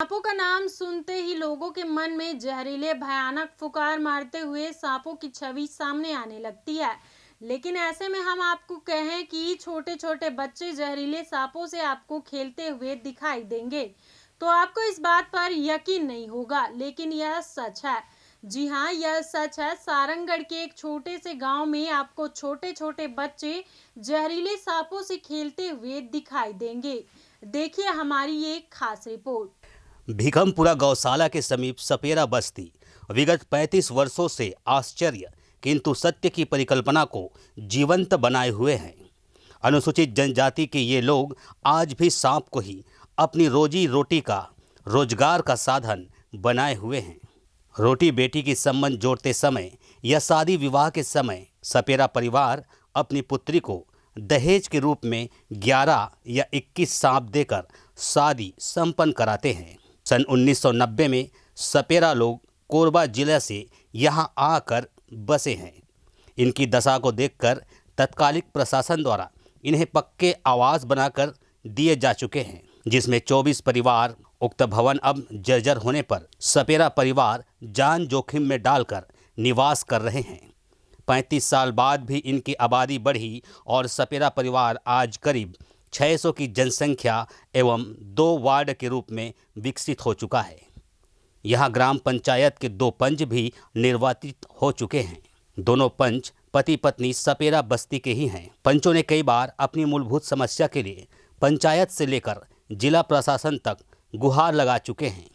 सांपों का नाम सुनते ही लोगों के मन में जहरीले भयानक फुकार मारते हुए सांपों की छवि सामने आने लगती है। लेकिन ऐसे में हम आपको कहें कि छोटे छोटे बच्चे जहरीले सांपों से आपको खेलते हुए दिखाई देंगे तो आपको इस बात पर यकीन नहीं होगा, लेकिन यह सच है। जी हाँ, यह सच है। सारंगढ़ के एक छोटे से गांव में आपको छोटे छोटे बच्चे जहरीले सांपों से खेलते हुए दिखाई देंगे। देखिए हमारी एक खास रिपोर्ट। भिखमपुरा गौशाला के समीप सपेरा बस्ती विगत 35 वर्षों से आश्चर्य किंतु सत्य की परिकल्पना को जीवंत बनाए हुए हैं। अनुसूचित जनजाति के ये लोग आज भी सांप को ही अपनी रोजी रोटी का रोजगार का साधन बनाए हुए हैं। रोटी बेटी की संबंध जोड़ते समय या शादी विवाह के समय सपेरा परिवार अपनी पुत्री को दहेज के रूप में 11 या 21 सांप देकर शादी संपन्न कराते हैं। सन 1990 में सपेरा लोग कोरबा जिले से यहां आकर बसे हैं। इनकी दशा को देखकर तत्कालिक प्रशासन द्वारा इन्हें पक्के आवास बनाकर दिए जा चुके हैं, जिसमें 24 परिवार। उक्त भवन अब जर्जर होने पर सपेरा परिवार जान जोखिम में डालकर निवास कर रहे हैं। 35 साल बाद भी इनकी आबादी बढ़ी और सपेरा परिवार आज करीब 600 की जनसंख्या एवं 2 वार्ड के रूप में विकसित हो चुका है। यहाँ ग्राम पंचायत के 2 पंच भी निर्वाचित हो चुके हैं। दोनों पंच पति पत्नी सपेरा बस्ती के ही हैं। पंचों ने कई बार अपनी मूलभूत समस्या के लिए पंचायत से लेकर जिला प्रशासन तक गुहार लगा चुके हैं,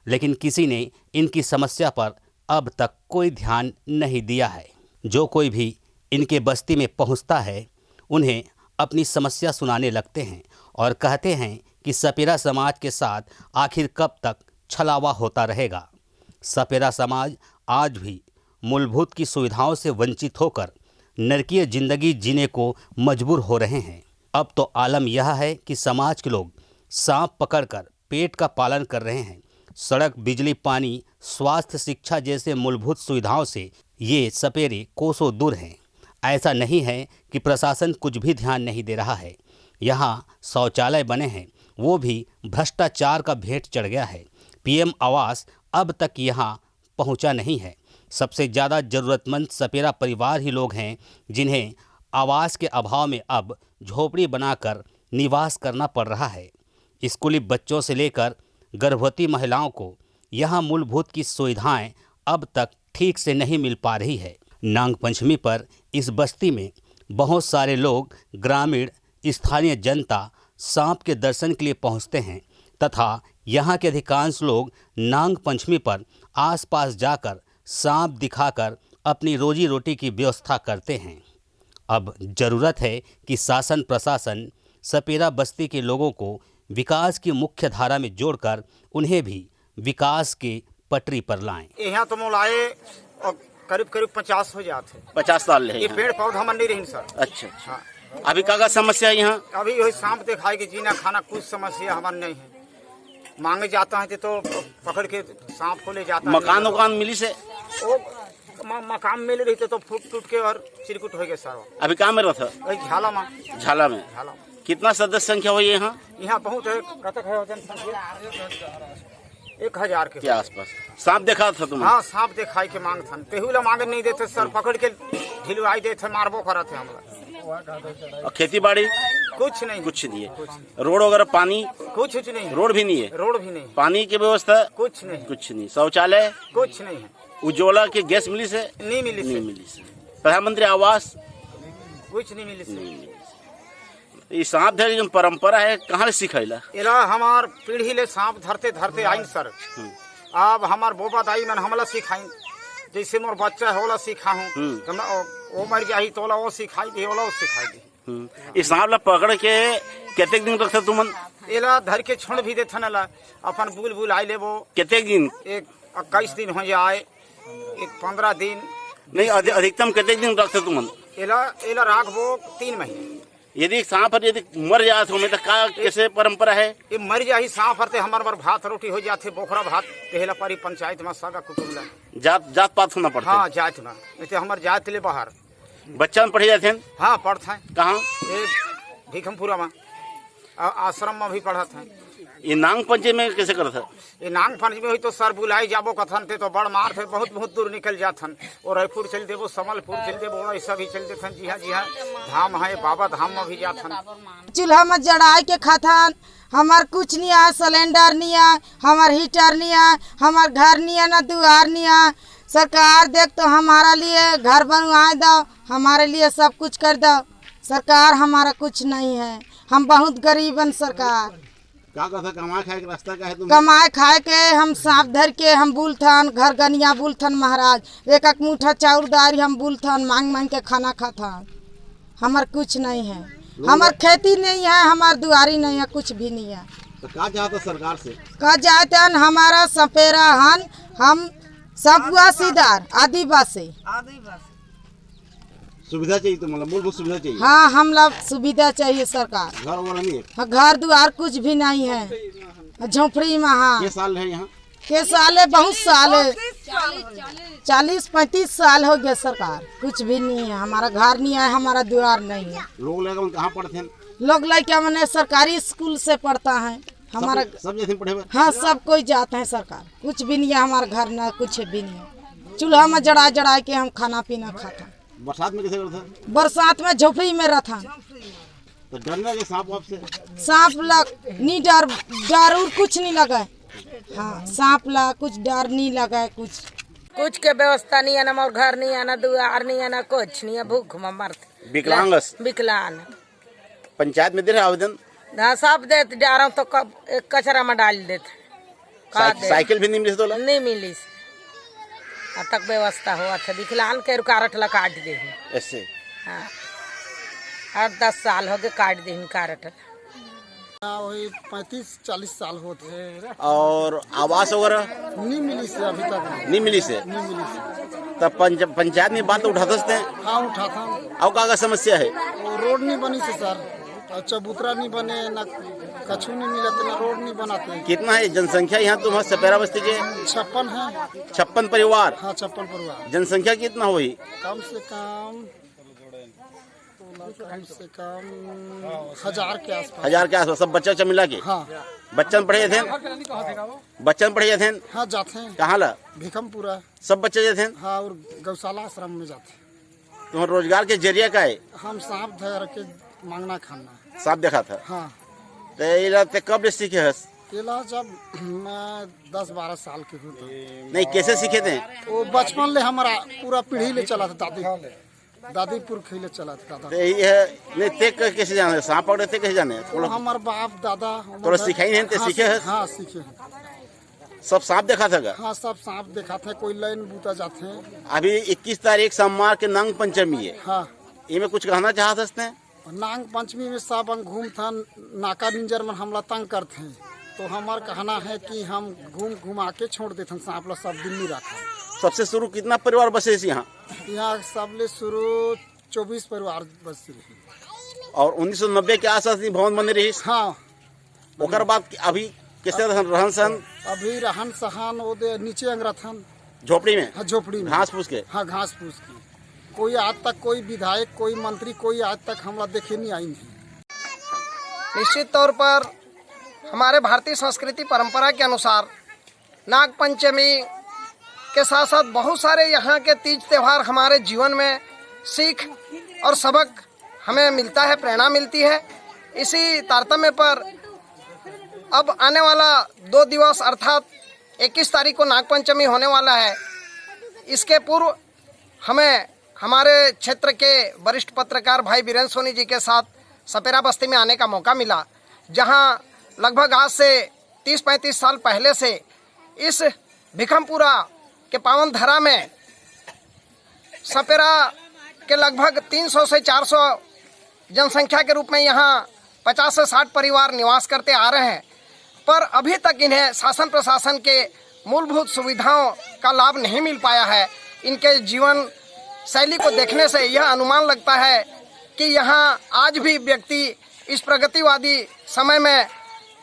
लेकिन किसी ने इनकी समस्या पर अब तक कोई ध्यान नहीं दिया है। जो कोई भी इनके बस्ती में पहुँचता है उन्हें अपनी समस्या सुनाने लगते हैं और कहते हैं कि सपेरा समाज के साथ आखिर कब तक छलावा होता रहेगा। सपेरा समाज आज भी मूलभूत की सुविधाओं से वंचित होकर नरकीय जिंदगी जीने को मजबूर हो रहे हैं। अब तो आलम यह है कि समाज के लोग सांप पकड़कर पेट का पालन कर रहे हैं। सड़क, बिजली, पानी, स्वास्थ्य, शिक्षा जैसे मूलभूत सुविधाओं से ये सपेरे कोसों दूर हैं। ऐसा नहीं है कि प्रशासन कुछ भी ध्यान नहीं दे रहा है। यहाँ शौचालय बने हैं, वो भी भ्रष्टाचार का भेंट चढ़ गया है। पीएम आवास अब तक यहाँ पहुँचा नहीं है। सबसे ज़्यादा ज़रूरतमंद सपेरा परिवार ही लोग हैं, जिन्हें आवास के अभाव में अब झोपड़ी बनाकर निवास करना पड़ रहा है। स्कूली बच्चों से लेकर गर्भवती महिलाओं को यहाँ मूलभूत की सुविधाएं अब तक ठीक से नहीं मिल पा रही है। नाग पंचमी पर इस बस्ती में बहुत सारे लोग, ग्रामीण, स्थानीय जनता सांप के दर्शन के लिए पहुंचते हैं तथा यहाँ के अधिकांश लोग नाग पंचमी पर आसपास जाकर सांप दिखाकर अपनी रोजी रोटी की व्यवस्था करते हैं। अब ज़रूरत है कि शासन प्रशासन सपेरा बस्ती के लोगों को विकास की मुख्य धारा में जोड़कर उन्हें भी विकास के पटरी पर लाएं। यहाँ तो मोलाए और करीब 50 हो जाते। 50 साल है ये पेड़ पौधा मन नहीं रही सर। अच्छा। हाँ। अभी का समस्या है यहाँ? अभी वही सांप दिखाई के जीना खाना कुछ समस्या हमारे नहीं है। मांगे जाता है तो पकड़ के सांप को ले जाता है। मकान मिली से वो मकान मिल रही तो फूट टूट के और चिरकुट हो गया सर। अभी कहाँ में रहता? झाला में। कितना सदस्य संख्या हुई है यहाँ बहुत है। कतक है जनसंख्या 1000 के आसपास। सांप देखा था तुम? हाँ, सांप दिखाई के मांग था। तेहुला मांगे नहीं देते सर, पकड़ के ढिलवाई देते, मारबो करते हमरा। और खेती बाड़ी कुछ नहीं है। रोड वगैरह, पानी कुछ नहीं। रोड भी नहीं है। पानी की व्यवस्था कुछ नहीं। शौचालय कुछ नहीं है। उज्ज्वला की गैस मिली से नहीं मिली से। प्रधानमंत्री आवास कुछ नहीं मिली। ये सांप धरे जो परंपरा है कहाँ से सिखैला? इला हमार पीढ़ी ले सांप धरते आइन सर। अब हमार बोबा दाई मन हमला सिखाई, जैसे मोर बच्चा है ओला सिखाऊं तो वो मर जाही तो ओला वो सिखाई दे, ओला वो सिखाई दे। इस सांप ला पकड़ के कितने दिन रखता तुमन? इला धर के छोड़ भी देथन ला अपन बुल आई ले। वो कितने दिन? एक 21 दिन हो जाए, एक 15 दिन नहीं। अधिकतम कितने दिन रखते तुमन? इला राख वो 3 महीने। यदि सांप यदि मर जात हो तो का कैसे परंपरा है? ये मर जाही सांप हरते हमार बार भात रोटी हो जाते, बोखरा भात पहला पारी पंचायत में सगा कुटुंब जात पात होना पड़ता। हाँ, जात में नहीं तो हमार जात ले बाहर बच्चा में पढ़े जाते हैं। हाँ, पढ़ते हैं। कहाँ? भिखमपुरा में आश्रम में भी पढ़ते हैं। ये नांग पंचमी में कैसे करत है? ये नांग पंचमी हुई तो सर बुलाई जाबो कथन थे तो बड़ मार थे, बहुत बहुत दूर निकल जाथन। और रायपुर चल देवो, समलपुर चल देवो, ऐसा भी चल देथन। जी हाँ धाम है, बाबा धाम में भी जाथन। चूल्हा में जड़ाई के खाथन। हमार कुछ नहीं है, सिलेंडर नहीं है, हमार हीटर नहीं है, हमार घर नहीं है, ना दुआर नहीं है। सरकार देख तो हमारा लिए घर बनवा दो, हमारे लिए सब कुछ कर दो। सरकार हमारा कुछ नहीं है, हम बहुत गरीबन। सरकार क्या कहता कमाए खाए के रास्ता का है तुम? कमाए खाए के हम सांप धर के हम बुलथन, घर गनिया बुलथन महाराज, एक एक मुठा चाउर दारी हम बुलथन, मांग मांग के खाना खाथन। हमार कुछ नहीं है, हमार खेती नहीं है, हमार दुआरी नहीं है, कुछ भी नहीं है। तो क्या चाहता सरकार से? कहा जाते हैं हमारा सपेरा हन, हम सब सीधार आदिवासी सुविधा चाहिए तो मतलब मूलभूत सुविधा चाहिए। हाँ, हम लोग सुविधा चाहिए सरकार। घर वाला नहीं है? हाँ, घर द्वार कुछ भी नहीं है, झोपड़ी में। हाँ, ये साल है यहाँ के साले बहुत साल 40-35 साल हो गए। सरकार कुछ भी नहीं है, हमारा घर नहीं है, हमारा द्वार नहीं है। लोग लड़का कहाँ पढ़ते हैं? लोग लड़के मैंने सरकारी स्कूल से पढ़ता है हमारा। सब जैसे पढ़े हुए? हाँ, सब कोई जाते हैं। सरकार कुछ भी नहीं है, हमारा घर ना कुछ भी नहीं है। चूल्हा में जड़ा जड़ा के हम खाना पीना खाता। बरसात में कैसे करते? बरसात में झोपड़ी में रहता। तो डरना के सांप वाप से? सांप लग नहीं, डर और कुछ नहीं लगा। हाँ, सांप ला कुछ डर नहीं लगा। कुछ के व्यवस्था नहीं है, ना मोर घर नहीं है, ना दुआर नहीं है, ना कुछ नहीं है, भूख में मरते। विकलांग पंचायत में दे रहे आवेदन? हाँ, सब देते जा रहा हूँ तो कचरा में डाल देते। साइकिल भी नहीं मिली? तो नहीं मिली अब तक व्यवस्था हुआ था। विकलांग के कारट ला काट दे ऐसे। हाँ, हर 10 साल हो गए काट दे कारट। वही 35-40 साल होते। और आवास वगैरह नहीं मिली से अभी तक नहीं मिली से? तब पंचायत में बात उठाते हैं? हाँ, उठाता। अब क्या समस्या है? वो रोड नहीं बनी से सर, चबूतरा नहीं बने, ना कछु नहीं मिला, ना रोड नहीं बनाते। कितना है जनसंख्या यहाँ तुम्हारे सपेरा बस्ती के? 56 है। 56 परिवार? हाँ, 56 परिवार। जनसंख्या कितना हुई? कम से कम 1000 के आसपास। 1000 के आसपास। सब बच्चा मिला के? हाँ। बच्चन पढ़े थे? बच्चन पढ़े थे? हाँ, जाते हैं। कहाँ ला? भिखमपुरा। सब बच्चे जाते हैं? हाँ, और गौशाला आश्रम में जाते हैं। तुम्हारे रोजगार के जरिया का है? हम सांप धर के मांगना खाना। सांप देखा था? हाँ। तो कब सीखे हस? जब मैं 10-12 साल के होता। नहीं, कैसे सीखे थे? वो बचपन ले हमारा पूरा पीढ़ी ले चला था। दादी पुरखी ले चला था। दादा ये है नहीं ते कैसे जाने? सांप पकड़े थे कैसे जाने? तो हमारे बाप दादा थोड़ा सिखाई नहीं थे? सीखे है? हाँ, सीखे हैं। सब सांप देखा था? हाँ, सब सांप देखा था। कोई लाइन बूता जाते हैं। अभी 21 तारीख सोमवार के नांग पंचमी है। हाँ, इनमें कुछ कहना चाहते हैं? नांग पंचमी में सब घूमथन, नाका निंजर में हमला तंग करते हैं। तो हमार कहना है कि हम घुमा के छोड़ देते सांप ला, सब दिन नहीं रखा। सबसे शुरू कितना परिवार बसे यहाँ? यहाँ सबले शुरू 24 परिवार बस रही। और 1990 के आसपास भवन बने रही? हाँ। ओकर बाद अभी कैसे रहन सहन? अभी रहन सहन वो नीचे अंगरथन, झोपड़ी में? हाँ, झोपड़ी में घास फूस के? हाँ, घास फूस के। कोई आज तक कोई विधायक, कोई मंत्री, कोई आज तक हमरा देखे नहीं आई है। निश्चित तौर पर हमारे भारतीय संस्कृति परंपरा के अनुसार नाग पंचमी के साथ साथ बहुत सारे यहाँ के तीज त्यौहार हमारे जीवन में सीख और सबक हमें मिलता है, प्रेरणा मिलती है। इसी तारतम्य पर अब आने वाला 2 दिवस अर्थात 21 तारीख को नाग पंचमी होने वाला है। इसके पूर्व हमें हमारे क्षेत्र के वरिष्ठ पत्रकार भाई वीरेंद्र सोनी जी के साथ सपेरा बस्ती में आने का मौका मिला, जहां लगभग आज से 30-35 साल पहले से इस भिखमपुरा के पावन धरा में सपेरा के लगभग 300 से 400 जनसंख्या के रूप में यहाँ 50 से 60 परिवार निवास करते आ रहे हैं। पर अभी तक इन्हें शासन प्रशासन के मूलभूत सुविधाओं का लाभ नहीं मिल पाया है। इनके जीवन शैली को देखने से यह अनुमान लगता है कि यहाँ आज भी व्यक्ति इस प्रगतिवादी समय में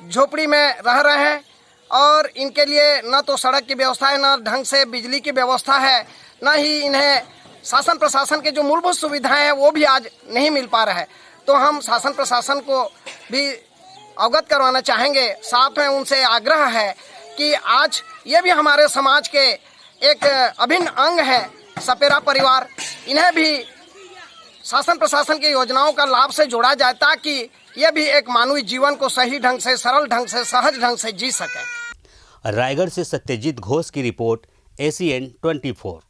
झोपड़ी में रह रहे हैं और इनके लिए न तो सड़क की व्यवस्था है, न ढंग से बिजली की व्यवस्था है, न ही इन्हें शासन प्रशासन के जो मूलभूत सुविधाएं हैं वो भी आज नहीं मिल पा रहा है। तो हम शासन प्रशासन को भी अवगत करवाना चाहेंगे। साथ में उनसे आग्रह है कि आज ये भी हमारे समाज के एक अभिन्न अंग है सपेरा परिवार, इन्हें भी शासन प्रशासन की योजनाओं का लाभ से जोड़ा जाए ताकि ये भी एक मानवीय जीवन को सही ढंग से, सरल ढंग से, सहज ढंग से जी सके। रायगढ़ से सत्यजीत घोष की रिपोर्ट, ACN 24।